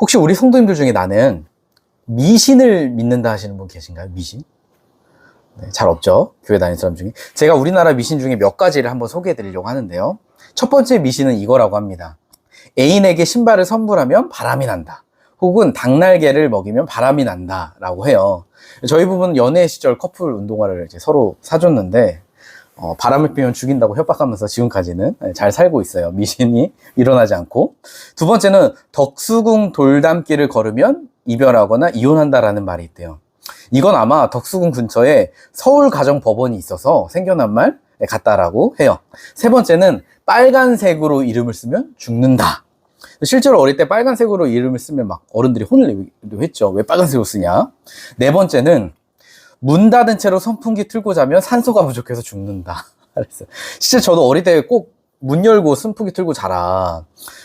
혹시 우리 성도님들 중에 나는 미신을 믿는다 하시는 분 계신가요? 미신? 네, 잘 없죠? 교회 다니는 사람 중에. 제가 우리나라 미신 중에 몇 가지를 한번 소개해 드리려고 하는데요. 첫 번째 미신은 이거라고 합니다. 애인에게 신발을 선물하면 바람이 난다. 혹은 닭날개를 먹이면 바람이 난다 라고 해요. 저희 부부는 연애 시절 커플 운동화를 이제 서로 사줬는데 바람을 피우면 죽인다고 협박하면서 지금까지는 잘 살고 있어요. 미신이 일어나지 않고. 두 번째는 덕수궁 돌담길을 걸으면 이별하거나 이혼한다라는 말이 있대요. 이건 아마 덕수궁 근처에 서울가정법원이 있어서 생겨난 말 같다라고 해요. 세 번째는 빨간색으로 이름을 쓰면 죽는다. 실제로 어릴 때 빨간색으로 이름을 쓰면 막 어른들이 혼을 내기도 했죠. 왜 빨간색으로 쓰냐? 네 번째는 문 닫은 채로 선풍기 틀고 자면 산소가 부족해서 죽는다. 그랬어요. 진짜 저도 어릴 때 꼭 문 열고 선풍기 틀고 자라.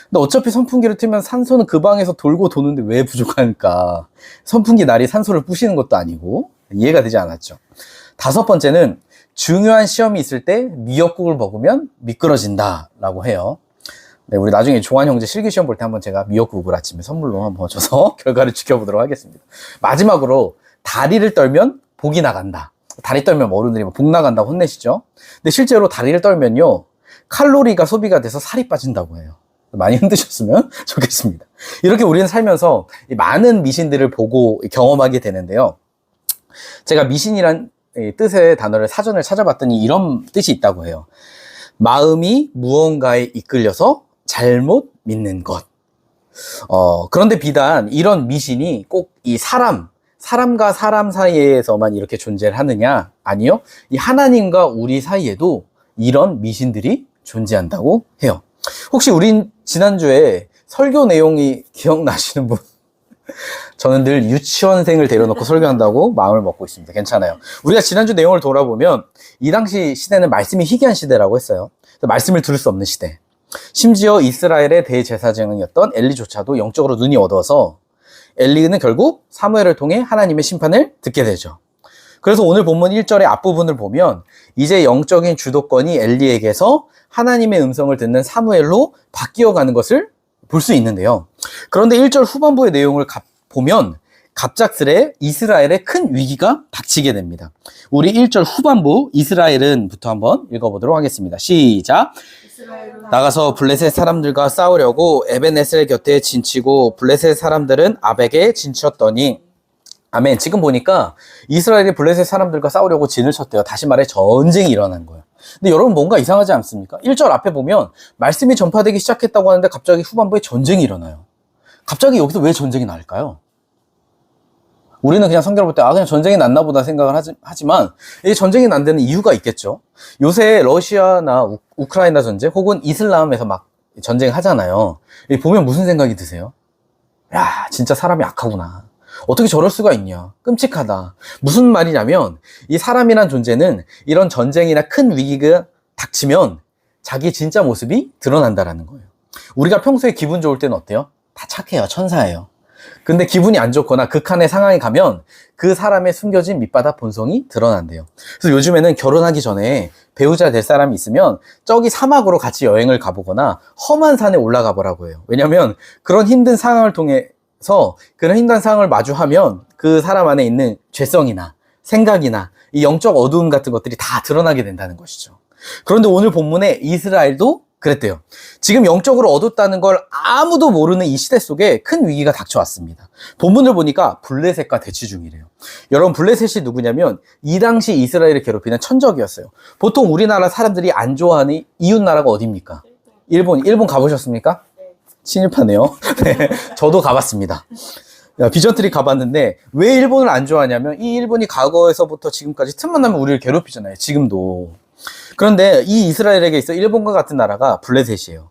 근데 어차피 선풍기를 틀면 산소는 그 방에서 돌고 도는데 왜 부족할까? 선풍기 날이 산소를 부시는 것도 아니고 이해가 되지 않았죠. 다섯 번째는 중요한 시험이 있을 때 미역국을 먹으면 미끄러진다 라고 해요. 네, 우리 나중에 조한 형제 실기시험 볼 때 한번 제가 미역국을 아침에 선물로 한번 줘서 결과를 지켜보도록 하겠습니다. 마지막으로 다리를 떨면 복이 나간다. 다리 떨면 어른들이 복 나간다고 혼내시죠. 근데 실제로 다리를 떨면요 칼로리가 소비가 돼서 살이 빠진다고 해요. 많이 힘드셨으면 좋겠습니다. 이렇게 우리는 살면서 많은 미신들을 보고 경험하게 되는데요. 제가 미신이란 뜻의 단어를 사전을 찾아봤더니 이런 뜻이 있다고 해요. 마음이 무언가에 이끌려서 잘못 믿는 것. 그런데 비단 이런 미신이 꼭 이 사람과 사람 사이에서만 이렇게 존재를 하느냐? 아니요. 이 하나님과 우리 사이에도 이런 미신들이 존재한다고 해요. 혹시 우린 지난주에 설교 내용이 기억나시는 분? 저는 늘 유치원생을 데려놓고 설교한다고 마음을 먹고 있습니다. 괜찮아요. 우리가 지난주 내용을 돌아보면 이 당시 시대는 말씀이 희귀한 시대라고 했어요. 말씀을 들을 수 없는 시대. 심지어 이스라엘의 대제사장이었던 엘리조차도 영적으로 눈이 어두워서 엘리는 결국 사무엘을 통해 하나님의 심판을 듣게 되죠. 그래서 오늘 본문 1절의 앞부분을 보면 이제 영적인 주도권이 엘리에게서 하나님의 음성을 듣는 사무엘로 바뀌어가는 것을 볼 수 있는데요. 그런데 1절 후반부의 내용을 보면 갑작스레 이스라엘에 큰 위기가 닥치게 됩니다. 우리 1절 후반부 이스라엘은부터 한번 읽어보도록 하겠습니다. 시작! 나가서 블레셋 사람들과 싸우려고 에벤에셀 곁에 진치고 블레셋 사람들은 아벡에 진쳤더니 아멘. 지금 보니까 이스라엘이 블레셋 사람들과 싸우려고 진을 쳤대요. 다시 말해 전쟁이 일어난 거예요. 근데 여러분 뭔가 이상하지 않습니까? 1절 앞에 보면 말씀이 전파되기 시작했다고 하는데 갑자기 후반부에 전쟁이 일어나요. 갑자기 여기서 왜 전쟁이 날까요? 우리는 그냥 성경을 볼 때 그냥 전쟁이 났나 보다 생각을 하지만 이 전쟁이 난 데는 이유가 있겠죠. 요새 러시아나 우크라이나 전쟁 혹은 이슬람에서 막 전쟁 하잖아요. 보면 무슨 생각이 드세요? 야, 진짜 사람이 악하구나. 어떻게 저럴 수가 있냐. 끔찍하다. 무슨 말이냐면 이 사람이란 존재는 이런 전쟁이나 큰 위기가 닥치면 자기 진짜 모습이 드러난다라는 거예요. 우리가 평소에 기분 좋을 때는 어때요? 다 착해요. 천사예요. 근데 기분이 안 좋거나 극한의 상황에 가면 그 사람의 숨겨진 밑바닥 본성이 드러난대요. 그래서 요즘에는 결혼하기 전에 배우자 될 사람이 있으면 저기 사막으로 같이 여행을 가보거나 험한 산에 올라가 보라고 해요. 왜냐면 그런 힘든 상황을 통해서 그런 힘든 상황을 마주하면 그 사람 안에 있는 죄성이나 생각이나 이 영적 어두움 같은 것들이 다 드러나게 된다는 것이죠. 그런데 오늘 본문에 이스라엘도 그랬대요. 지금 영적으로 어둡다는 걸 아무도 모르는 이 시대 속에 큰 위기가 닥쳐왔습니다. 본문을 보니까 블레셋과 대치 중이래요. 여러분 블레셋이 누구냐면 이 당시 이스라엘을 괴롭히는 천적이었어요. 보통 우리나라 사람들이 안 좋아하는 이웃 나라가 어디입니까? 일본 가보셨습니까? 친일파네요. 네, 저도 가봤습니다. 비전트리 가봤는데 왜 일본을 안 좋아하냐면 이 일본이 과거에서부터 지금까지 틈만 나면 우리를 괴롭히잖아요. 지금도. 그런데 이 이스라엘에게 있어 일본과 같은 나라가 블레셋이에요.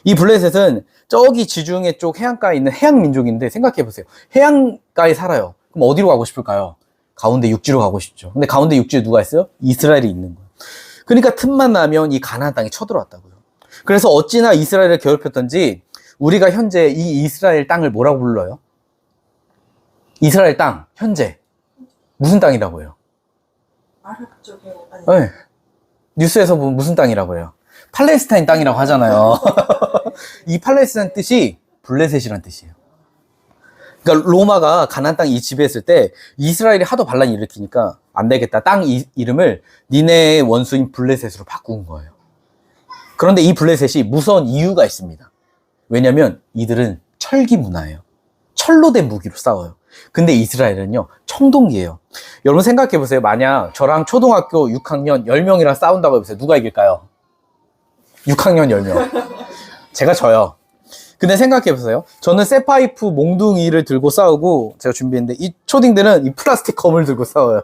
이 블레셋은 저기 지중해 쪽 해안가에 있는 해양 민족인데 생각해 보세요. 해안가에 살아요. 그럼 어디로 가고 싶을까요? 가운데 육지로 가고 싶죠. 근데 가운데 육지에 누가 있어요? 이스라엘이 있는 거예요. 그러니까 틈만 나면 이 가나안 땅에 쳐들어왔다고요. 그래서 어찌나 이스라엘을 괴롭혔던지 우리가 현재 이 이스라엘 땅을 뭐라고 불러요? 이스라엘 땅, 현재 무슨 땅이라고 해요? 아랍 쪽에 네. 뉴스에서 보면 무슨 땅이라고 해요? 팔레스타인 땅이라고 하잖아요. 이 팔레스타인 뜻이 블레셋이란 뜻이에요. 그러니까 로마가 가나안 땅 이 지배했을 때 이스라엘이 하도 반란을 일으키니까 안 되겠다. 땅 이름을 니네의 원수인 블레셋으로 바꾼 거예요. 그런데 이 블레셋이 무서운 이유가 있습니다. 왜냐면 이들은 철기 문화예요. 철로 된 무기로 싸워요. 근데 이스라엘은요, 청동기예요. 여러분 생각해 보세요. 만약 저랑 초등학교 6학년 10명이랑 싸운다고 해보세요. 누가 이길까요? 6학년 10명. 제가 져요. 근데 생각해 보세요. 저는 쇠파이프 몽둥이를 들고 싸우고 제가 준비했는데 이 초딩들은 이 플라스틱 검을 들고 싸워요.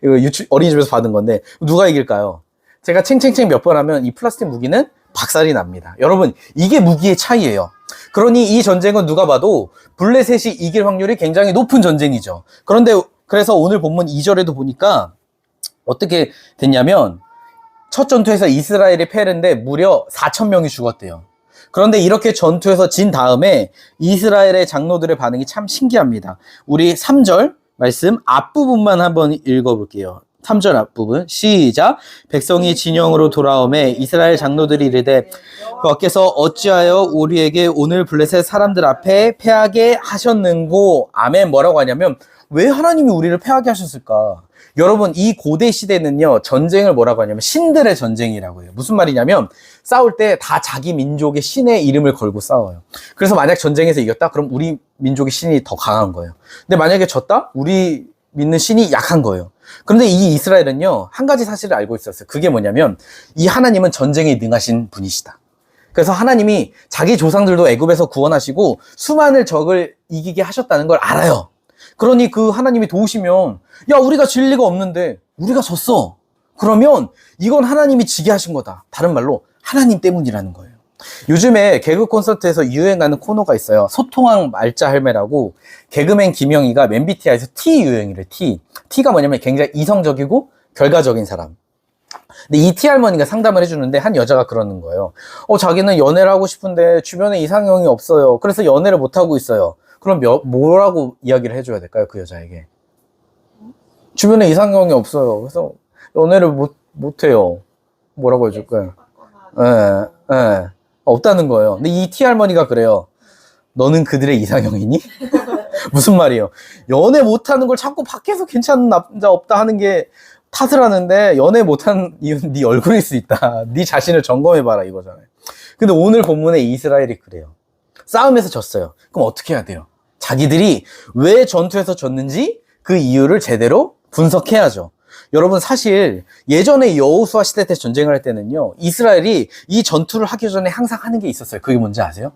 이거 어린이집에서 받은 건데 누가 이길까요? 제가 챙챙챙 몇 번 하면 이 플라스틱 무기는 박살이 납니다. 여러분, 이게 무기의 차이예요. 그러니 이 전쟁은 누가 봐도 블레셋이 이길 확률이 굉장히 높은 전쟁이죠. 그래서 오늘 본문 2절에도 보니까 어떻게 됐냐면 첫 전투에서 이스라엘이 패했는데 무려 4,000명이 죽었대요. 그런데 이렇게 전투에서 진 다음에 이스라엘의 장로들의 반응이 참 신기합니다. 우리 3절 말씀 앞부분만 한번 읽어볼게요. 3절 앞부분 시작. 백성이 진영으로 돌아오매 이스라엘 장로들이 이르되 여호와께서 어찌하여 우리에게 오늘 블레셋 사람들 앞에 패하게 하셨는고. 아멘. 뭐라고 하냐면 왜 하나님이 우리를 패하게 하셨을까? 여러분, 이 고대 시대는요, 전쟁을 뭐라고 하냐면 신들의 전쟁이라고 해요. 무슨 말이냐면 싸울 때 다 자기 민족의 신의 이름을 걸고 싸워요. 그래서 만약 전쟁에서 이겼다? 그럼 우리 민족의 신이 더 강한 거예요. 근데 만약에 졌다? 우리 믿는 신이 약한 거예요. 그런데 이 이스라엘은요, 한 가지 사실을 알고 있었어요. 그게 뭐냐면 이 하나님은 전쟁에 능하신 분이시다. 그래서 하나님이 자기 조상들도 애굽에서 구원하시고 수많은 적을 이기게 하셨다는 걸 알아요. 그러니 그 하나님이 도우시면 야, 우리가 질 리가 없는데 우리가 졌어. 그러면 이건 하나님이 지게 하신 거다. 다른 말로 하나님 때문이라는 거예요. 요즘에 개그 콘서트에서 유행하는 코너가 있어요. 소통왕 말자 할매라고. 개그맨 김영희가 MBTI에서 T 유형이래. T가 뭐냐면 굉장히 이성적이고 결과적인 사람. 근데 이 T 할머니가 상담을 해주는데 한 여자가 그러는 거예요. 자기는 연애를 하고 싶은데 주변에 이상형이 없어요. 그래서 연애를 못 하고 있어요. 그럼 뭐라고 이야기를 해줘야 될까요? 그 여자에게. 주변에 이상형이 없어요. 그래서 연애를 못해요. 뭐라고 해줄까요? 예. 없다는 거예요. 근데 이 T 할머니가 그래요. 너는 그들의 이상형이니? 무슨 말이에요? 연애 못하는 걸 자꾸 밖에서 괜찮은 남자 없다 하는 게 탓을 하는데 연애 못한 이유는 네 얼굴일 수 있다. 네 자신을 점검해봐라 이거잖아요. 근데 오늘 본문에 이스라엘이 그래요. 싸움에서 졌어요. 그럼 어떻게 해야 돼요? 자기들이 왜 전투에서 졌는지 그 이유를 제대로 분석해야죠. 여러분, 사실 예전에 여호수아 시대 때 전쟁을 할 때는요, 이스라엘이 이 전투를 하기 전에 항상 하는 게 있었어요. 그게 뭔지 아세요?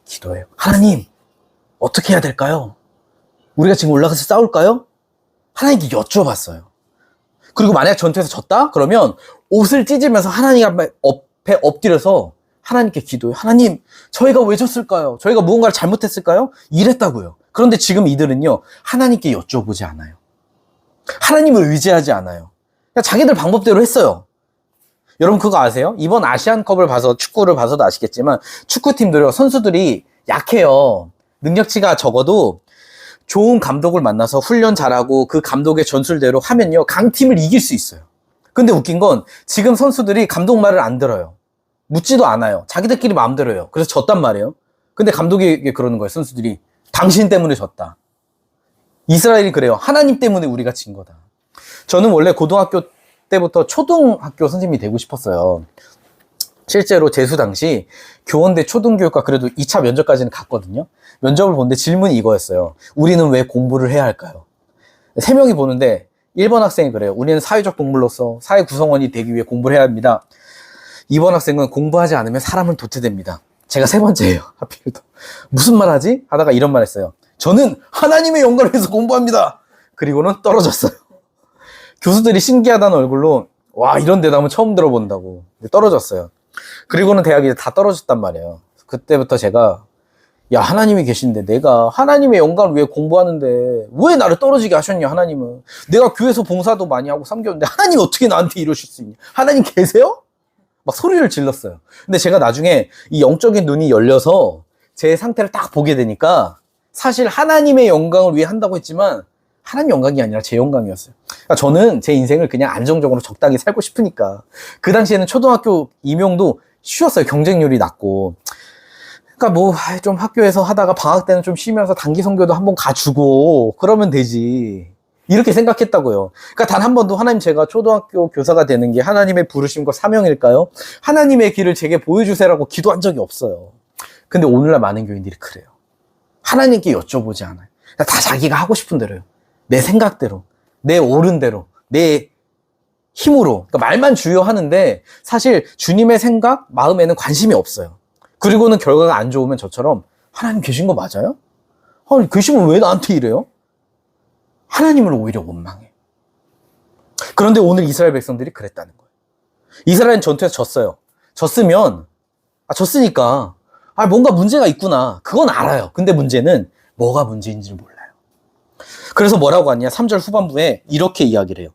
기도예요. 하나님, 어떻게 해야 될까요? 우리가 지금 올라가서 싸울까요? 하나님께 여쭤봤어요. 그리고 만약 전투에서 졌다? 그러면 옷을 찢으면서 하나님 앞에 엎드려서 하나님께 기도해요. 하나님, 저희가 왜 졌을까요? 저희가 무언가를 잘못했을까요? 이랬다고요. 그런데 지금 이들은요, 하나님께 여쭤보지 않아요. 하나님을 의지하지 않아요. 그냥 자기들 방법대로 했어요. 여러분 그거 아세요? 이번 아시안컵을 봐서 축구를 봐서도 아시겠지만 축구팀들요, 선수들이 약해요. 능력치가 적어도 좋은 감독을 만나서 훈련 잘하고 그 감독의 전술대로 하면요, 강팀을 이길 수 있어요. 근데 웃긴 건 지금 선수들이 감독 말을 안 들어요. 묻지도 않아요. 자기들끼리 마음대로 해요. 그래서 졌단 말이에요. 근데 감독에게 그러는 거예요. 선수들이 당신 때문에 졌다. 이스라엘이 그래요. 하나님 때문에 우리가 진 거다. 저는 원래 고등학교 때부터 초등학교 선생님이 되고 싶었어요. 실제로 재수 당시 교원대 초등교육과 그래도 2차 면접까지는 갔거든요. 면접을 보는데 질문이 이거였어요. 우리는 왜 공부를 해야 할까요? 3명이 보는데 1번 학생이 그래요. 우리는 사회적 동물로서 사회 구성원이 되기 위해 공부를 해야 합니다. 2번 학생은 공부하지 않으면 사람은 도태됩니다. 제가 3번째예요. 하필도. 무슨 말 하지? 하다가 이런 말 했어요. 저는 하나님의 영광을 위해서 공부합니다. 그리고는 떨어졌어요. 교수들이 신기하다는 얼굴로 와, 이런 대답은 처음 들어본다고. 떨어졌어요. 그리고는 대학이 이제 다 떨어졌단 말이에요. 그때부터 제가 야, 하나님이 계신데 내가 하나님의 영광을 위해 공부하는데 왜 나를 떨어지게 하셨냐, 하나님은. 내가 교회에서 봉사도 많이 하고 섬겼는데 하나님 어떻게 나한테 이러실 수 있냐. 하나님 계세요? 막 소리를 질렀어요. 근데 제가 나중에 이 영적인 눈이 열려서 제 상태를 딱 보게 되니까 사실 하나님의 영광을 위해 한다고 했지만 하나님 영광이 아니라 제 영광이었어요. 그러니까 저는 제 인생을 그냥 안정적으로 적당히 살고 싶으니까. 그 당시에는 초등학교 임용도 쉬웠어요. 경쟁률이 낮고. 그러니까 뭐 좀 학교에서 하다가 방학 때는 좀 쉬면서 단기 선교도 한번 가주고 그러면 되지. 이렇게 생각했다고요. 그러니까 단 한 번도 하나님, 제가 초등학교 교사가 되는 게 하나님의 부르심과 사명일까요? 하나님의 길을 제게 보여주세요라고 기도한 적이 없어요. 근데 오늘날 많은 교인들이 그래요. 하나님께 여쭤보지 않아요. 다 자기가 하고 싶은 대로요. 내 생각대로, 내 옳은 대로, 내 힘으로. 그러니까 말만 주요하는데 사실 주님의 생각, 마음에는 관심이 없어요. 그리고는 결과가 안 좋으면 저처럼 하나님 계신 거 맞아요? 아니, 계시면 왜 나한테 이래요? 하나님을 오히려 원망해. 그런데 오늘 이스라엘 백성들이 그랬다는 거예요. 이스라엘은 전투에서 졌어요. 졌으면, 졌으니까, 뭔가 문제가 있구나. 그건 알아요. 근데 문제는 뭐가 문제인지를 몰라요. 그래서 뭐라고 하냐? 3절 후반부에 이렇게 이야기를 해요.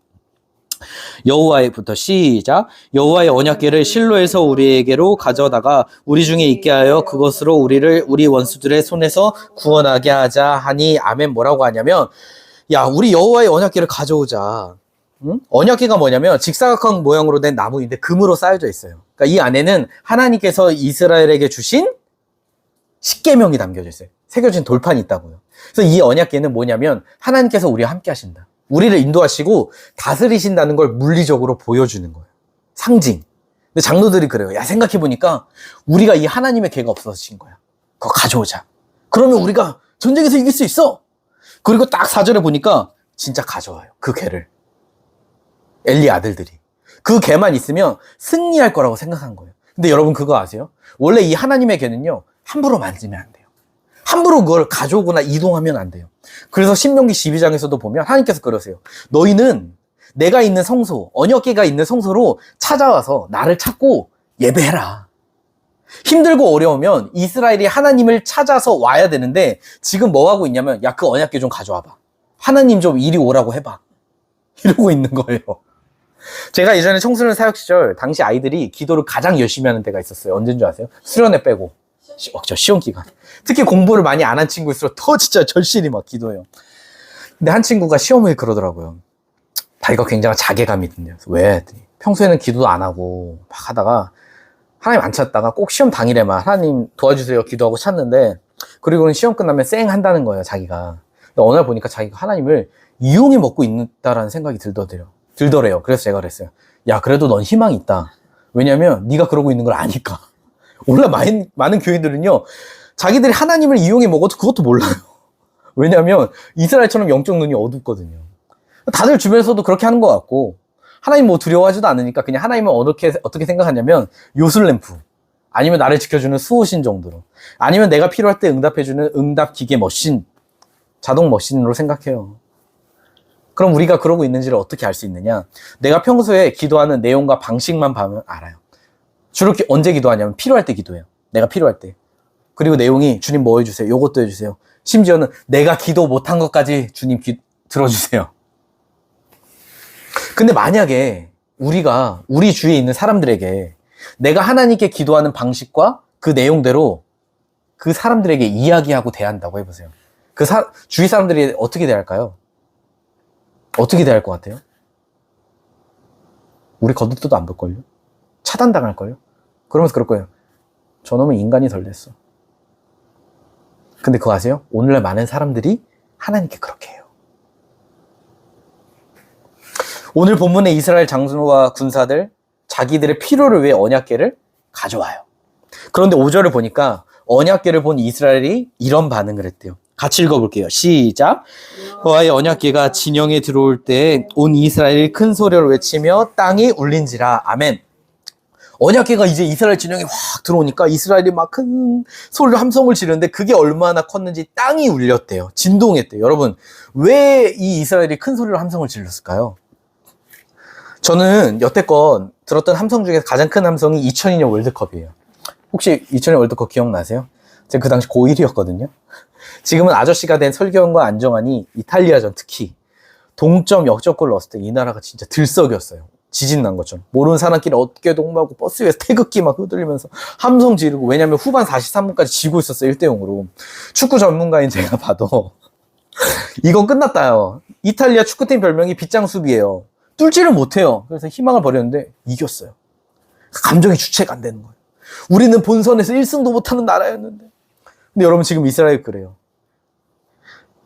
여호와의부터 시작. 여호와의 언약궤를 실로에서 우리에게로 가져다가 우리 중에 있게 하여 그것으로 우리를 우리 원수들의 손에서 구원하게 하자 하니, 아멘. 뭐라고 하냐면, 야, 우리 여호와의 언약궤를 가져오자. 응? 언약궤가 뭐냐면 직사각형 모양으로 된 나무인데 금으로 쌓여져 있어요. 그러니까 이 안에는 하나님께서 이스라엘에게 주신 십계명이 담겨져 있어요. 새겨진 돌판이 있다고요. 그래서 이 언약궤는 뭐냐면 하나님께서 우리와 함께 하신다. 우리를 인도하시고 다스리신다는 걸 물리적으로 보여주는 거예요. 상징. 근데 장로들이 그래요. 야, 생각해보니까 우리가 이 하나님의 궤가 없어진 거야. 그거 가져오자. 그러면 우리가 전쟁에서 이길 수 있어. 그리고 딱 4절에 보니까 진짜 가져와요. 그 궤를. 엘리 아들들이. 그 궤만 있으면 승리할 거라고 생각한 거예요. 근데 여러분 그거 아세요? 원래 이 하나님의 궤는요, 함부로 만지면 안 돼요. 함부로 그걸 가져오거나 이동하면 안 돼요. 그래서 신명기 12장에서도 보면 하나님께서 그러세요. 너희는 내가 있는 성소, 언약궤가 있는 성소로 찾아와서 나를 찾고 예배해라. 힘들고 어려우면 이스라엘이 하나님을 찾아서 와야 되는데 지금 뭐 하고 있냐면, 야, 그 언약궤 좀 가져와봐. 하나님 좀 이리 오라고 해봐. 이러고 있는 거예요. 제가 예전에 청소년 사역 시절 당시 아이들이 기도를 가장 열심히 하는 때가 있었어요. 언제인 줄 아세요? 수련회 빼고. 시험 기간. 특히 공부를 많이 안 한 친구일수록 더 진짜 절실히 막 기도해요. 근데 한 친구가 시험을 그러더라고요. 자기가 굉장히 자괴감이 든대요. 왜? 평소에는 기도도 안 하고 막 하다가 하나님 안 찾다가 꼭 시험 당일에만 하나님 도와주세요 기도하고 찾는데, 그리고는 시험 끝나면 쌩 한다는 거예요, 자기가. 근데 어느 날 보니까 자기가 하나님을 이용해 먹고 있다라는 생각이 들더래요. 그래서 제가 그랬어요. 야, 그래도 넌 희망이 있다. 왜냐면 네가 그러고 있는 걸 아니까. 원래 많은 교인들은요, 자기들이 하나님을 이용해 먹어도 그것도 몰라요. 왜냐면 이스라엘처럼 영적 눈이 어둡거든요. 다들 주변에서도 그렇게 하는 것 같고, 하나님 뭐 두려워하지도 않으니까 그냥 하나님은 어떻게 생각하냐면 요술램프, 아니면 나를 지켜주는 수호신 정도로, 아니면 내가 필요할 때 응답해주는 응답 기계 머신, 자동 머신으로 생각해요. 그럼 우리가 그러고 있는지를 어떻게 알 수 있느냐? 내가 평소에 기도하는 내용과 방식만 보면 알아요. 주로 언제 기도하냐면 필요할 때 기도해요. 내가 필요할 때. 그리고 내용이 주님 뭐 해주세요. 요것도 해주세요. 심지어는 내가 기도 못한 것까지 주님 들어주세요. 근데 만약에 우리 주위에 있는 사람들에게 내가 하나님께 기도하는 방식과 그 내용대로 그 사람들에게 이야기하고 대한다고 해보세요. 주위 사람들이 어떻게 대할까요? 어떻게 대할 것 같아요? 우리 거듭도 안 볼걸요? 차단당할걸요? 그러면서 그럴 거예요. 저놈은 인간이 덜 됐어. 근데 그거 아세요? 오늘날 많은 사람들이 하나님께 그렇게 해요. 오늘 본문의 이스라엘 장수와 군사들, 자기들의 필요를 위해 언약궤를 가져와요. 그런데 5절을 보니까 언약궤를 본 이스라엘이 이런 반응을 했대요. 같이 읽어볼게요. 시작. 여호와의 언약궤가 진영에 들어올 때 온 이스라엘이 큰 소리로 외치며 땅이 울린지라. 아멘. 언약궤가 이제 이스라엘 진영에 확 들어오니까 이스라엘이 막 큰 소리로 함성을 지르는데 그게 얼마나 컸는지 땅이 울렸대요. 진동했대요. 여러분, 왜 이 이스라엘이 큰 소리로 함성을 질렀을까요? 저는 여태껏 들었던 함성 중에서 가장 큰 함성이 2002년 월드컵이에요. 혹시 2002년 월드컵 기억나세요? 제가 그 당시 고1이었거든요. 지금은 아저씨가 된 설교원과 안정환이 이탈리아전 특히 동점 역전골 넣었을 때 이 나라가 진짜 들썩였어요. 지진 난 것처럼. 모르는 사람끼리 어깨 동무하고 버스 위에서 태극기 막 흔들리면서 함성 지르고, 왜냐면 후반 43분까지 지고 있었어요. 1대0으로. 축구 전문가인 제가 봐도 이건 끝났다요. 이탈리아 축구팀 별명이 빗장 수비예요. 뚫지를 못해요. 그래서 희망을 버렸는데 이겼어요. 감정이 주체가 안 되는 거예요. 우리는 본선에서 1승도 못하는 나라였는데 근데 여러분 지금 이스라엘 그래요.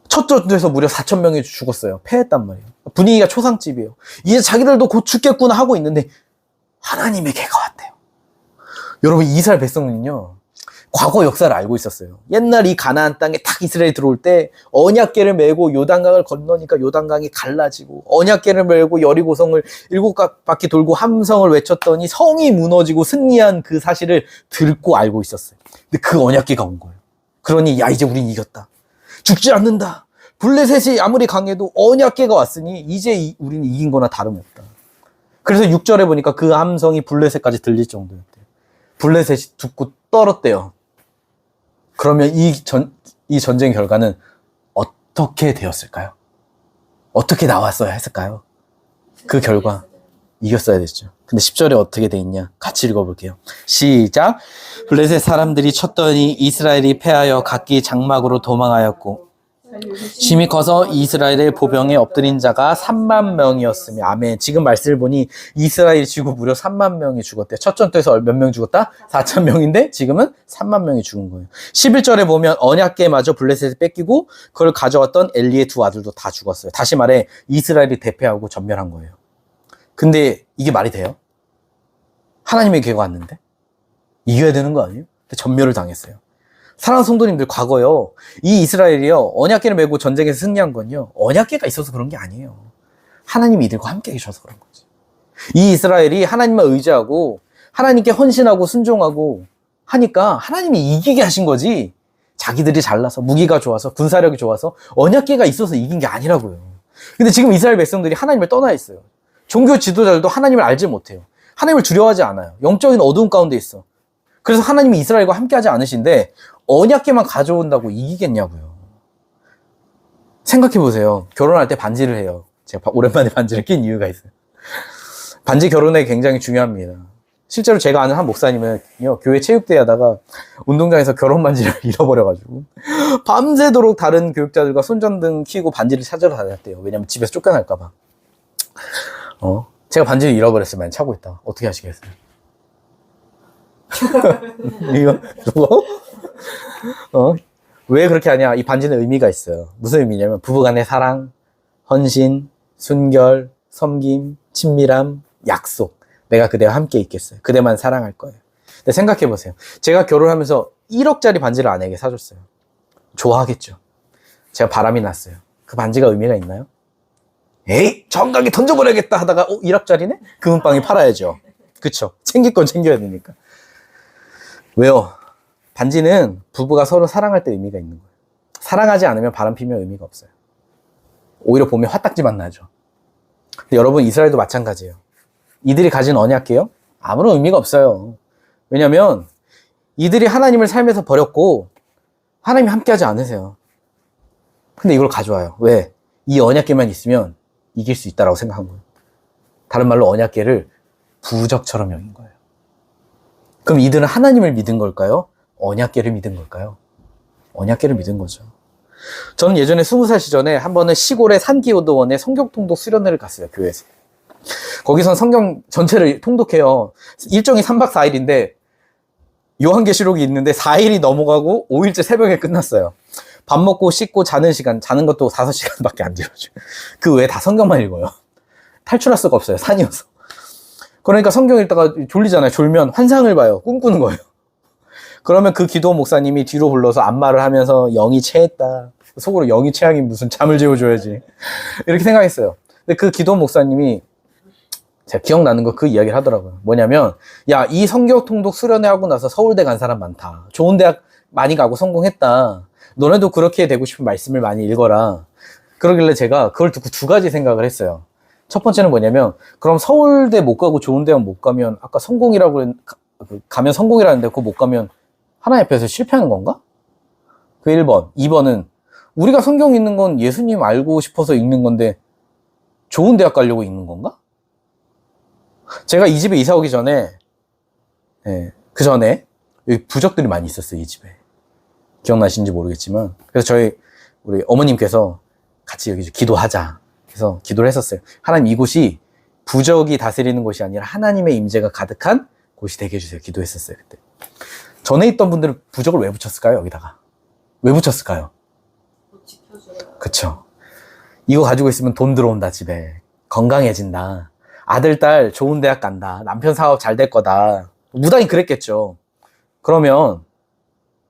첫 전투에서 무려 4천 명이 죽었어요. 패했단 말이에요. 분위기가 초상집이에요. 이제 자기들도 곧 죽겠구나 하고 있는데 하나님의 개가 왔대요. 여러분 이스라엘 백성은요, 과거 역사를 알고 있었어요. 옛날 이 가나안 땅에 딱 이스라엘이 들어올 때 언약궤를 메고 요단강을 건너니까 요단강이 갈라지고, 언약궤를 메고 여리고성을 7바퀴 돌고 함성을 외쳤더니 성이 무너지고 승리한 그 사실을 듣고 알고 있었어요. 근데 그 언약궤가 온 거예요. 그러니 야, 이제 우린 이겼다. 죽지 않는다. 블레셋이 아무리 강해도 언약궤가 왔으니 이제 우리는 이긴 거나 다름없다. 그래서 6절에 보니까 그 함성이 블레셋까지 들릴 정도였대요. 블레셋이 듣고 떨었대요. 그러면 이 전쟁 결과는 어떻게 되었을까요? 어떻게 나왔어야 했을까요? 그 결과 이겼어야 됐죠. 근데 10절에 어떻게 돼 있냐? 같이 읽어볼게요. 시작. 블레셋 사람들이 쳤더니 이스라엘이 패하여 각기 장막으로 도망하였고, 심히 커서 이스라엘의 보병에 엎드린 자가 3만 명이었으며. 아멘. 지금 말씀을 보니 이스라엘이 지고 무려 3만 명이 죽었대요. 첫 전투에서 몇 명 죽었다? 4천 명인데 지금은 3만 명이 죽은 거예요. 11절에 보면 언약궤마저 블레셋에 뺏기고 그걸 가져왔던 엘리의 두 아들도 다 죽었어요. 다시 말해 이스라엘이 대패하고 전멸한 거예요. 근데 이게 말이 돼요? 하나님의 궤가 왔는데? 이겨야 되는 거 아니에요? 근데 전멸을 당했어요. 사랑하는 성도님들, 과거요, 이 이스라엘이요, 언약궤를 메고 전쟁에서 승리한 건요, 언약궤가 있어서 그런 게 아니에요. 하나님이 이들과 함께 계셔서 그런 거지. 이 이스라엘이 하나님만 의지하고 하나님께 헌신하고 순종하고 하니까 하나님이 이기게 하신 거지, 자기들이 잘나서 무기가 좋아서 군사력이 좋아서 언약궤가 있어서 이긴 게 아니라고요. 근데 지금 이스라엘 백성들이 하나님을 떠나 있어요. 종교 지도자들도 하나님을 알지 못해요. 하나님을 두려워하지 않아요. 영적인 어두운 가운데 있어. 그래서 하나님이 이스라엘과 함께 하지 않으신데 언약궤만 가져온다고 이기겠냐고요. 생각해 보세요. 결혼할 때 반지를 해요. 제가 오랜만에 반지를 낀 이유가 있어요. 반지 결혼에 굉장히 중요합니다. 실제로 제가 아는 한 목사님은요, 교회 체육대회 하다가 운동장에서 결혼 반지를 잃어버려가지고 밤새도록 다른 교육자들과 손전등 켜고 반지를 찾으러 다녔대요. 왜냐면 집에서 쫓겨날까봐. 제가 반지를 잃어버렸어요. 만약 차고 있다가 어떻게 하시겠어요? 이거 왜 그렇게 하냐? 이 반지는 의미가 있어요. 무슨 의미냐면 부부간의 사랑, 헌신, 순결, 섬김, 친밀함, 약속. 내가 그대와 함께 있겠어요. 그대만 사랑할 거예요. 근데 생각해 보세요. 제가 결혼하면서 1억짜리 반지를 아내에게 사줬어요. 좋아하겠죠. 제가 바람이 났어요. 그 반지가 의미가 있나요? 에이, 정강에 던져버려야겠다 하다가 1억짜리네? 금은방이 팔아야죠. 그쵸? 챙길 건 챙겨야 되니까. 왜요? 반지는 부부가 서로 사랑할 때 의미가 있는 거예요. 사랑하지 않으면 바람 피면 의미가 없어요. 오히려 보면 화딱지만 나죠. 근데 여러분, 이스라엘도 마찬가지예요. 이들이 가진 언약궤요? 아무런 의미가 없어요. 왜냐면 이들이 하나님을 삶에서 버렸고 하나님이 함께하지 않으세요. 근데 이걸 가져와요. 왜? 이 언약궤만 있으면 이길 수 있다라고 생각한 거예요. 다른 말로 언약궤를 부적처럼 여긴 거예요. 그럼 이들은 하나님을 믿은 걸까요? 언약궤를 믿은 걸까요? 언약궤를 믿은 거죠. 저는 예전에 20살 시절에 한 번은 시골의 산기도원에 성경 통독 수련회를 갔어요. 교회에서. 거기선 성경 전체를 통독해요. 일정이 3박 4일인데 요한계시록이 있는데 4일이 넘어가고 5일째 새벽에 끝났어요. 밥 먹고 씻고 자는 시간, 자는 것도 5시간밖에 안 돼요. 그 외에 다 성경만 읽어요. 탈출할 수가 없어요. 산이어서. 그러니까 성경 읽다가 졸리잖아요. 졸면 환상을 봐요. 꿈꾸는 거예요. 그러면 그 기도 목사님이 뒤로 불러서 안마를 하면서 영이 체했다. 속으로 영이 체하긴 무슨 잠을 재워줘야지. 이렇게 생각했어요. 근데 그 기도 목사님이 제가 기억나는 거 그 이야기를 하더라고요. 뭐냐면, 야, 이 성경 통독 수련회 하고 나서 서울대 간 사람 많다. 좋은 대학 많이 가고 성공했다. 너네도 그렇게 되고 싶은 말씀을 많이 읽어라. 그러길래 제가 그걸 듣고 두 가지 생각을 했어요. 첫 번째는 뭐냐면, 그럼 서울대 못 가고 좋은 대학 못 가면, 아까 성공이라고, 가면 성공이라는데 그거 못 가면 하나님 앞에서 실패하는 건가? 그 1번. 2번은, 우리가 성경 읽는 건 예수님 알고 싶어서 읽는 건데, 좋은 대학 가려고 읽는 건가? 제가 이 집에 이사 오기 전에, 그 전에, 여기 부적들이 많이 있었어요, 이 집에. 기억나시는지 모르겠지만. 그래서 우리 어머님께서 같이 여기 기도하자. 그래서 기도를 했었어요. 하나님, 이곳이 부적이 다스리는 곳이 아니라 하나님의 임재가 가득한 곳이 되게 해주세요. 기도했었어요, 그때. 전에 있던 분들은 부적을 왜 붙였을까요, 여기다가? 왜 붙였을까요? 못 지켜줘요. 그쵸. 이거 가지고 있으면 돈 들어온다, 집에. 건강해진다. 아들, 딸 좋은 대학 간다. 남편 사업 잘 될 거다. 무당이 그랬겠죠. 그러면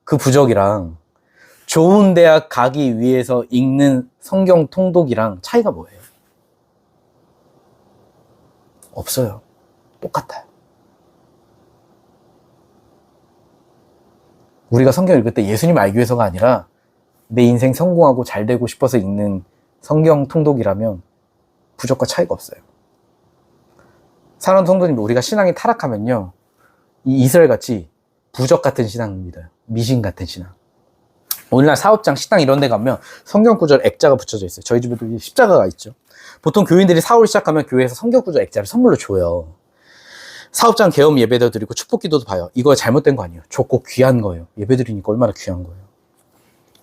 그 부적이랑 좋은 대학 가기 위해서 읽는 성경 통독이랑 차이가 뭐예요? 없어요. 똑같아요. 우리가 성경 읽을 때 예수님 알기 위해서가 아니라 내 인생 성공하고 잘 되고 싶어서 읽는 성경 통독이라면 부적과 차이가 없어요. 사랑하는 성도님, 우리가 신앙이 타락하면요, 이 이스라엘 같이 부적 같은 신앙을 믿어요. 미신 같은 신앙. 오늘날 사업장, 식당 이런 데 가면 성경 구절 액자가 붙여져 있어요. 저희 집에도 십자가가 있죠. 보통 교인들이 사업을 시작하면 교회에서 성경 구절 액자를 선물로 줘요. 사업장 계엄 예배도 드리고 축복 기도도 봐요. 이거 잘못된 거 아니에요. 좋고 귀한 거예요. 예배 드리니까 얼마나 귀한 거예요.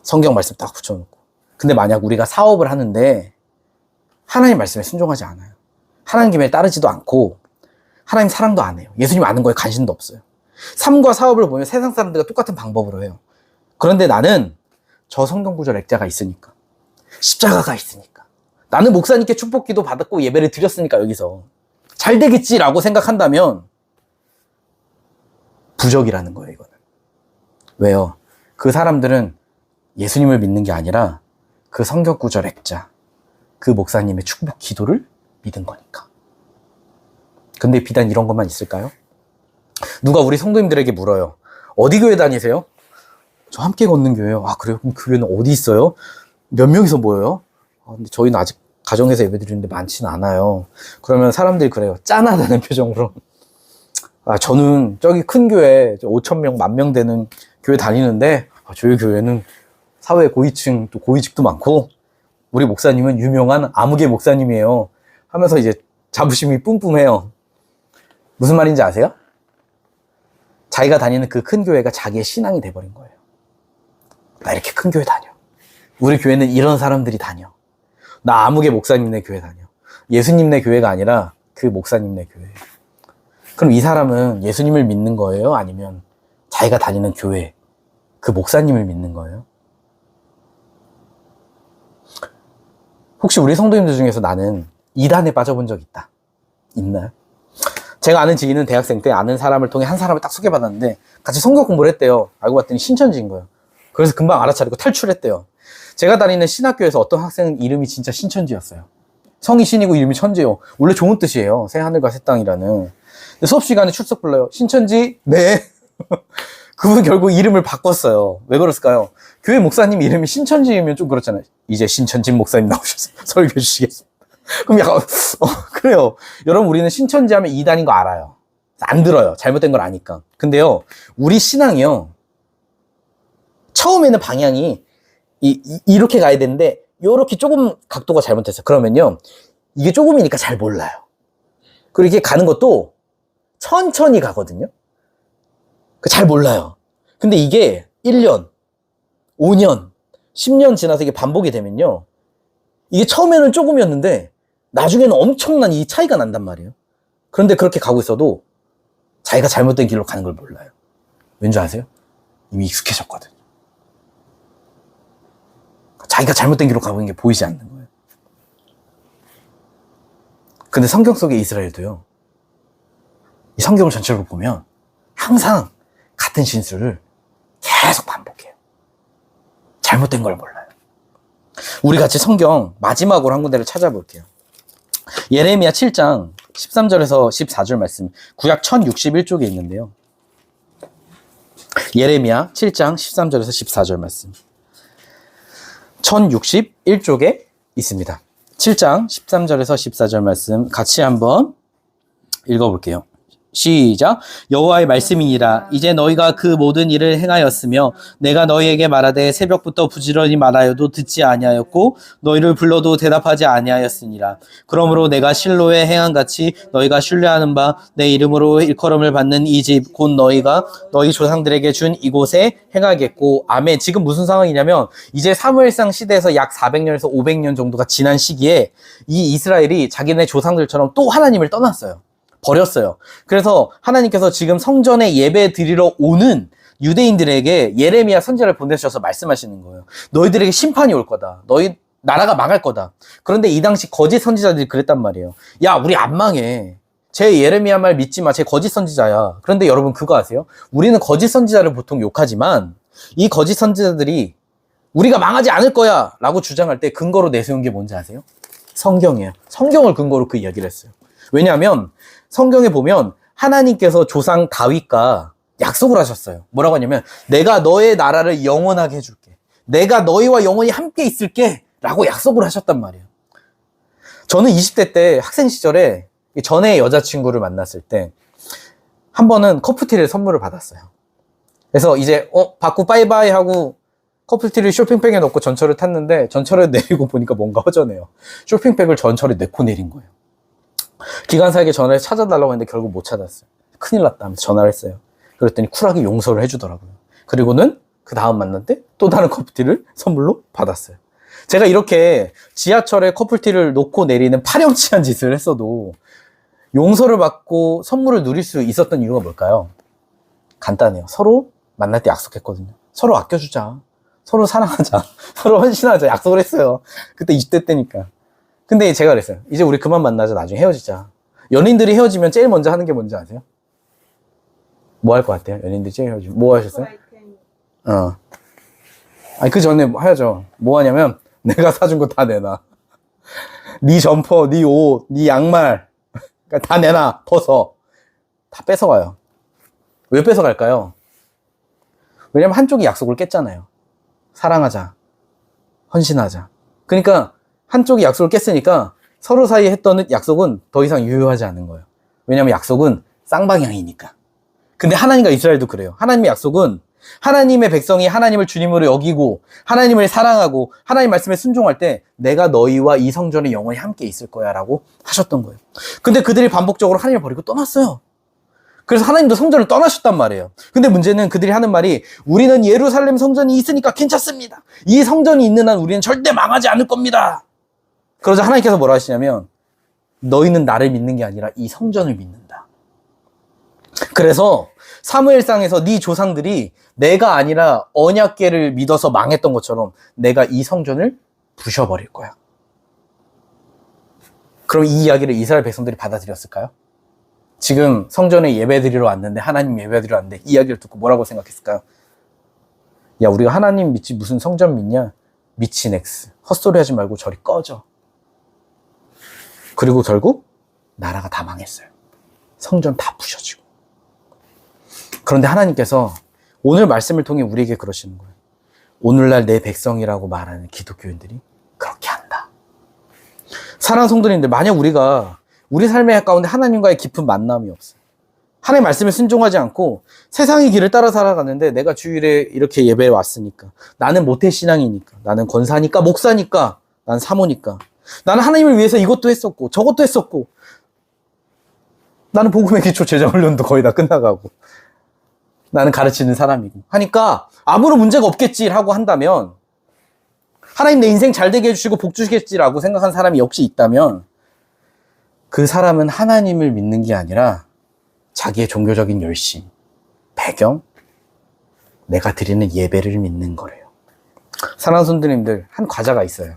성경 말씀 딱 붙여놓고. 근데 만약 우리가 사업을 하는데 하나님 말씀에 순종하지 않아요. 하나님 김에 따르지도 않고 하나님 사랑도 안 해요. 예수님 아는 거에 관심도 없어요. 삶과 사업을 보면 세상 사람들과 똑같은 방법으로 해요. 그런데 나는 저 성경 구절 액자가 있으니까, 십자가가 있으니까, 나는 목사님께 축복 기도 받았고 예배를 드렸으니까 여기서 잘 되겠지라고 생각한다면 부적이라는 거예요, 이거는. 왜요? 그 사람들은 예수님을 믿는 게 아니라 그 성경 구절 액자, 그 목사님의 축복 기도를 믿은 거니까. 근데 비단 이런 것만 있을까요? 누가 우리 성도님들에게 물어요. 어디 교회 다니세요? 저 함께 걷는 교회요. 아, 그래요? 그럼 교회는 어디 있어요? 몇 명이서 모여요? 아, 근데 저희는 아직 가정에서 예배 드리는데 많지는 않아요. 그러면 사람들이 그래요. 짠하다는 표정으로. 아, 저는 저기 큰 교회 5,000명, 10,000명 되는 교회 다니는데, 아, 저희 교회는 사회 고위층, 또 고위직도 많고, 우리 목사님은 유명한 아무개 목사님이에요. 하면서 이제 자부심이 뿜뿜해요. 무슨 말인지 아세요? 자기가 다니는 그 큰 교회가 자기의 신앙이 돼버린 거예요. 나 이렇게 큰 교회 다녀. 우리 교회는 이런 사람들이 다녀. 나 아무개 목사님네 교회 다녀. 예수님네 교회가 아니라 그 목사님네 교회. 그럼 이 사람은 예수님을 믿는 거예요? 아니면 자기가 다니는 교회, 그 목사님을 믿는 거예요? 혹시 우리 성도님들 중에서 나는 이단에 빠져본 적 있다? 있나요? 제가 아는 지인은 대학생 때 아는 사람을 통해 한 사람을 딱 소개받았는데 같이 성경 공부를 했대요. 알고 봤더니 신천지인 거예요. 그래서 금방 알아차리고 탈출했대요. 제가 다니는 신학교에서 어떤 학생 이름이 진짜 신천지였어요. 성이 신이고 이름이 천지예요. 원래 좋은 뜻이에요. 새 하늘과 새 땅이라는. 근데 수업 시간에 출석 불러요. 신천지? 네. 그분 결국 이름을 바꿨어요. 왜 그랬을까요? 교회 목사님 이름이 신천지이면 좀 그렇잖아요. 이제 신천진 목사님 나오셔서 설교해 주시겠습니다. 그럼 약간 그래요. 여러분, 우리는 신천지 하면 이단인 거 알아요. 안 들어요. 잘못된 걸 아니까. 근데요, 우리 신앙이요, 처음에는 방향이 이렇게 가야 되는데 이렇게 조금 각도가 잘못됐어요. 그러면요, 이게 조금이니까 잘 몰라요. 그리고 이렇게 가는 것도 천천히 가거든요. 잘 몰라요. 근데 이게 1년, 5년, 10년 지나서 이게 반복이 되면요, 이게 처음에는 조금이었는데 나중에는 엄청난 이 차이가 난단 말이에요. 그런데 그렇게 가고 있어도 자기가 잘못된 길로 가는 걸 몰라요. 왠지 아세요? 이미 익숙해졌거든요. 자기가 잘못된 길로 가고 있는 게 보이지 않는 거예요. 근데 성경 속의 이스라엘도요, 이 성경을 전체로 보면 항상 같은 진술을 계속 반복해요. 잘못된 걸 몰라요. 우리 같이 성경 마지막으로 한 군데를 찾아볼게요. 예레미야 7장 13절에서 14절 말씀, 구약 1061쪽에 있는데요. 예레미야 7장 13절에서 14절 말씀, 1061쪽에 있습니다. 7장 13절에서 14절 말씀 같이 한번 읽어볼게요. 시작. 여호와의 말씀이니라. 이제 너희가 그 모든 일을 행하였으며 내가 너희에게 말하되 새벽부터 부지런히 말하여도 듣지 아니하였고 너희를 불러도 대답하지 아니하였으니라. 그러므로 내가 실로에 행한같이 너희가 신뢰하는 바 내 이름으로 일컬음을 받는 이 집 곧 너희가 너희 조상들에게 준 이곳에 행하겠고. 아멘. 지금 무슨 상황이냐면 이제 사무엘상 시대에서 약 400년에서 500년 정도가 지난 시기에 이 이스라엘이 자기네 조상들처럼 또 하나님을 떠났어요. 버렸어요. 그래서 하나님께서 지금 성전에 예배 드리러 오는 유대인들에게 예레미야 선지자를 보내셔서 말씀하시는 거예요. 너희들에게 심판이 올 거다. 너희 나라가 망할 거다. 그런데 이 당시 거짓 선지자들이 그랬단 말이에요. 야, 우리 안 망해. 제 예레미야 말 믿지 마. 제 거짓 선지자야. 그런데 여러분 그거 아세요? 우리는 거짓 선지자를 보통 욕하지만 이 거짓 선지자들이 우리가 망하지 않을 거야 라고 주장할 때 근거로 내세운 게 뭔지 아세요? 성경이에요. 성경을 근거로 그 이야기를 했어요. 왜냐하면 성경에 보면 하나님께서 조상 다윗과 약속을 하셨어요. 뭐라고 하냐면 내가 너의 나라를 영원하게 해줄게. 내가 너희와 영원히 함께 있을게 라고 약속을 하셨단 말이에요. 저는 20대 때 학생 시절에 전에 여자친구를 만났을 때 한 번은 커플티를 선물을 받았어요. 그래서 이제 받고 빠이빠이 하고 커플티를 쇼핑백에 넣고 전철을 탔는데 전철을 내리고 보니까 뭔가 허전해요. 쇼핑백을 전철에 넣고 내린 거예요. 기관사에게 전화를 찾아달라고 했는데 결국 못 찾았어요. 큰일 났다 하면서 전화를 했어요. 그랬더니 쿨하게 용서를 해주더라고요. 그리고는 그 다음 만날 때 또 다른 커플티를 선물로 받았어요. 제가 이렇게 지하철에 커플티를 놓고 내리는 파렴치한 짓을 했어도 용서를 받고 선물을 누릴 수 있었던 이유가 뭘까요? 간단해요. 서로 만날 때 약속했거든요. 서로 아껴주자. 서로 사랑하자. 서로 헌신하자. 약속을 했어요. 그때 20대 때니까. 근데 제가 그랬어요. 이제 우리 그만 만나자. 나중에 헤어지자. 연인들이 헤어지면 제일 먼저 하는 게 뭔지 아세요? 뭐 할 것 같아요? 연인들이 제일 헤어지면. 뭐 하셨어요? 아니, 그 전에 하야죠. 뭐 하냐면, 내가 사준 거 다 내놔. 네 점퍼, 네 옷, 네 양말. 그러니까 다 내놔. 벗어. 다 뺏어가요. 왜 뺏어갈까요? 왜냐면 한쪽이 약속을 깼잖아요. 사랑하자. 헌신하자. 그러니까 한쪽이 약속을 깼으니까 서로 사이에 했던 약속은 더 이상 유효하지 않은 거예요. 왜냐면 약속은 쌍방향이니까. 근데 하나님과 이스라엘도 그래요. 하나님의 약속은 하나님의 백성이 하나님을 주님으로 여기고 하나님을 사랑하고 하나님 말씀에 순종할 때 내가 너희와 이 성전에 영원히 함께 있을 거야 라고 하셨던 거예요. 근데 그들이 반복적으로 하나님을 버리고 떠났어요. 그래서 하나님도 성전을 떠나셨단 말이에요. 근데 문제는 그들이 하는 말이 우리는 예루살렘 성전이 있으니까 괜찮습니다. 이 성전이 있는 한 우리는 절대 망하지 않을 겁니다. 그러자 하나님께서 뭐라 하시냐면 너희는 나를 믿는 게 아니라 이 성전을 믿는다. 그래서 사무엘상에서 네 조상들이 내가 아니라 언약궤를 믿어서 망했던 것처럼 내가 이 성전을 부셔버릴 거야. 그럼 이 이야기를 이스라엘 백성들이 받아들였을까요? 지금 성전에 예배드리러 왔는데 하나님 예배드리러 왔는데 이 이야기를 듣고 뭐라고 생각했을까요? 야, 우리가 하나님 믿지 무슨 성전 믿냐? 미친 엑스. 헛소리 하지 말고 저리 꺼져. 그리고 결국 나라가 다 망했어요. 성전 다 부셔지고. 그런데 하나님께서 오늘 말씀을 통해 우리에게 그러시는 거예요. 오늘날 내 백성이라고 말하는 기독교인들이 그렇게 한다. 사랑하는 성도님들, 만약 우리가 우리 삶의 가운데 하나님과의 깊은 만남이 없어요. 하나님의 말씀에 순종하지 않고 세상의 길을 따라 살아가는데 내가 주일에 이렇게 예배에 왔으니까 나는 모태신앙이니까 나는 권사니까 목사니까 나는 사모니까 나는 하나님을 위해서 이것도 했었고 저것도 했었고 나는 복음의 기초 제자훈련도 거의 다 끝나가고 나는 가르치는 사람이고 하니까 아무런 문제가 없겠지라고 한다면 하나님 내 인생 잘 되게 해주시고 복 주시겠지라고 생각한 사람이 역시 있다면 그 사람은 하나님을 믿는 게 아니라 자기의 종교적인 열심, 배경, 내가 드리는 예배를 믿는 거래요. 사랑하는 손님들, 한 과자가 있어요.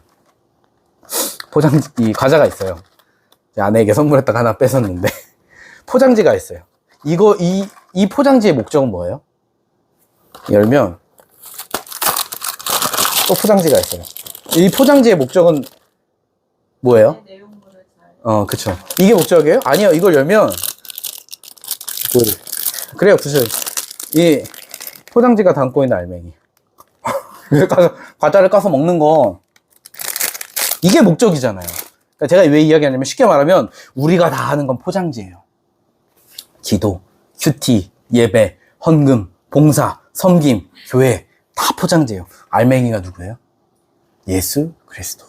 이 과자가 있어요. 제 아내에게 선물했다가 하나 뺏었는데 포장지가 있어요. 이 포장지의 목적은 뭐예요? 열면 또 포장지가 있어요. 이 포장지의 목적은 뭐예요? 내용물을 잘. 그쵸. 이게 목적이에요? 아니요. 이걸 열면 그래요. 드셔요. 이 포장지가 담고 있는 알맹이. 과자를 까서 먹는 거 이게 목적이잖아요. 그러니까 제가 왜 이야기하냐면 쉽게 말하면 우리가 다 하는 건 포장지예요. 기도, 큐티, 예배, 헌금, 봉사, 섬김, 교회 다 포장지예요. 알맹이가 누구예요? 예수 그리스도.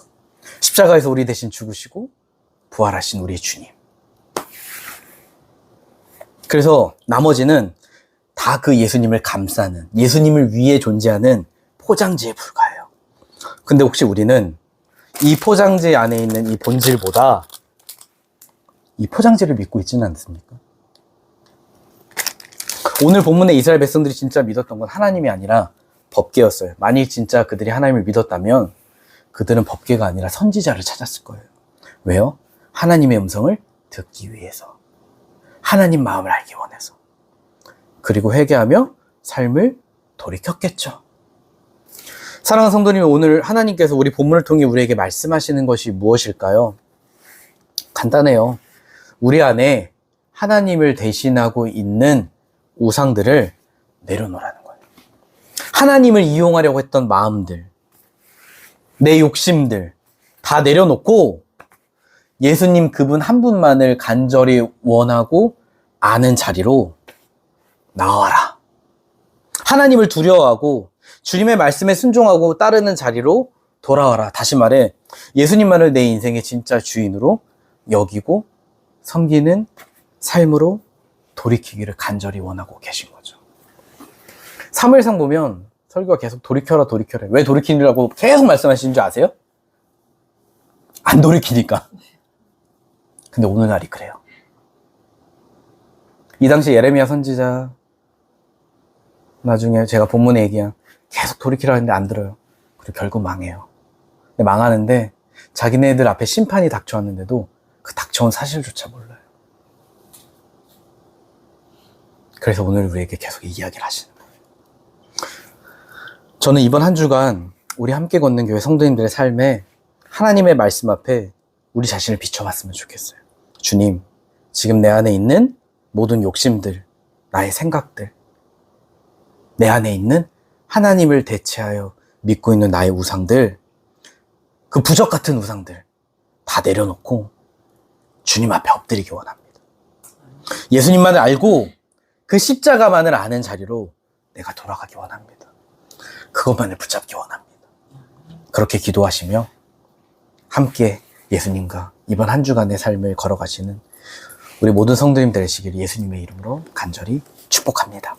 십자가에서 우리 대신 죽으시고 부활하신 우리의 주님. 그래서 나머지는 다 그 예수님을 감싸는, 예수님을 위해 존재하는 포장지에 불과해요. 근데 혹시 우리는 이 포장지 안에 있는 이 본질보다 이 포장지를 믿고 있지는 않습니까? 오늘 본문의 이스라엘 백성들이 진짜 믿었던 건 하나님이 아니라 법궤였어요. 만일 진짜 그들이 하나님을 믿었다면 그들은 법궤가 아니라 선지자를 찾았을 거예요. 왜요? 하나님의 음성을 듣기 위해서. 하나님 마음을 알기 원해서. 그리고 회개하며 삶을 돌이켰겠죠. 사랑하는 성도님, 오늘 하나님께서 우리 본문을 통해 우리에게 말씀하시는 것이 무엇일까요? 간단해요. 우리 안에 하나님을 대신하고 있는 우상들을 내려놓으라는 거예요. 하나님을 이용하려고 했던 마음들, 내 욕심들 다 내려놓고 예수님 그분 한 분만을 간절히 원하고 아는 자리로 나와라. 하나님을 두려워하고 주님의 말씀에 순종하고 따르는 자리로 돌아와라. 다시 말해 예수님만을 내 인생의 진짜 주인으로 여기고 섬기는 삶으로 돌이키기를 간절히 원하고 계신 거죠. 사무엘상 보면 설교가 계속 돌이켜라 돌이켜라. 왜 돌이키라고 계속 말씀하시는 줄 아세요? 안 돌이키니까. 근데 오늘날이 그래요. 이 당시 예레미야 선지자, 나중에 제가 본문에 얘기한 계속 돌이키라 했는데 안 들어요. 그리고 결국 망해요. 근데 망하는데 자기네들 앞에 심판이 닥쳐왔는데도 그 닥쳐온 사실조차 몰라요. 그래서 오늘 우리에게 계속 이 이야기를 하시는 거예요. 저는 이번 한 주간 우리 함께 걷는 교회 성도님들의 삶에 하나님의 말씀 앞에 우리 자신을 비춰봤으면 좋겠어요. 주님, 지금 내 안에 있는 모든 욕심들, 나의 생각들, 내 안에 있는 하나님을 대체하여 믿고 있는 나의 우상들, 그 부적 같은 우상들 다 내려놓고 주님 앞에 엎드리기 원합니다. 예수님만을 알고 그 십자가만을 아는 자리로 내가 돌아가기 원합니다. 그것만을 붙잡기 원합니다. 그렇게 기도하시며 함께 예수님과 이번 한 주간의 삶을 걸어가시는 우리 모든 성도님 되시기를 예수님의 이름으로 간절히 축복합니다.